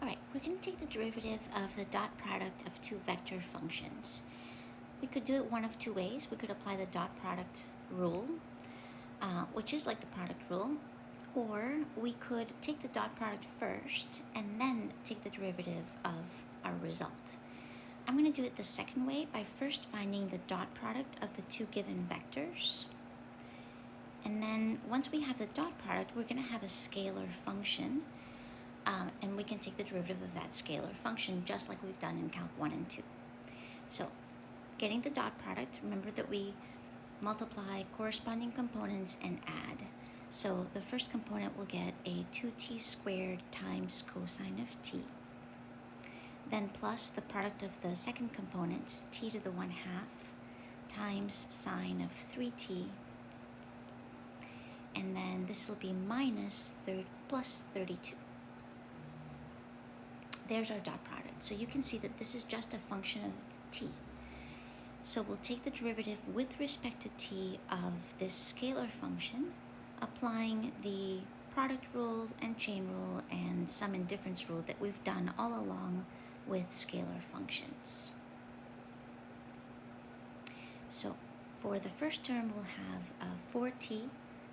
All right, we're going to take the derivative of the dot product of two vector functions. We could do it one of two ways. We could apply the dot product rule, which is like the product rule, or we could take the dot product first and then take the derivative of our result. I'm going to do it the second way by first finding the dot product of the two given vectors. And then once we have the dot product, we're going to have a scalar function. And we can take the derivative of that scalar function just like we've done in Calc 1 and 2. So getting the dot product, remember that we multiply corresponding components and add. So the first component will get a 2t squared times cosine of t. Then plus the product of the second components, t to the 1/2 times sine of 3t. And then this will be plus 32. There's our dot product. So you can see that this is just a function of t. So we'll take the derivative with respect to t of this scalar function, applying the product rule and chain rule and sum and difference rule that we've done all along with scalar functions. So for the first term, we'll have 4t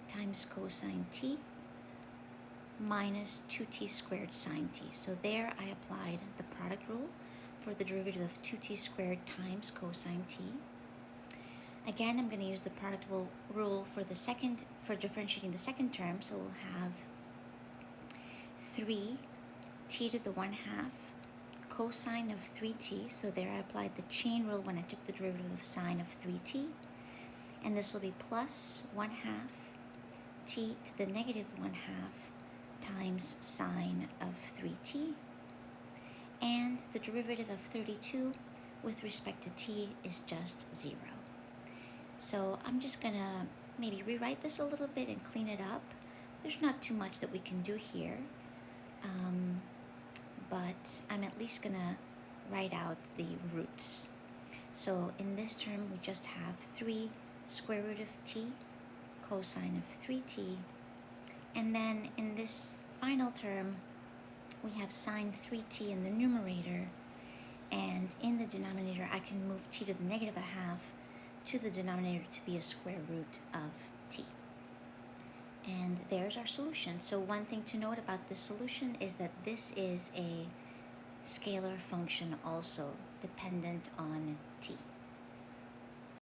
times cosine t minus 2t squared sine t. So there I applied the product rule for the derivative of 2t squared times cosine t. Again, I'm going to use the product rule for differentiating the second term. So we'll have 3t to the 1/2 cosine of 3t. So there I applied the chain rule when I took the derivative of sine of 3t. And this will be plus 1/2 t to the negative 1/2 times sine of 3t. And the derivative of 32 with respect to t is just 0. So I'm just going to maybe rewrite this a little bit and clean it up. There's not too much that we can do here, but I'm at least going to write out the roots. So in this term, we just have 3 square root of t cosine of 3t. And then in this final term, we have sine 3t in the numerator, and in the denominator, I can move t to the negative 1/2 to the denominator to be a square root of t. And there's our solution. So one thing to note about this solution is that this is a scalar function also dependent on t.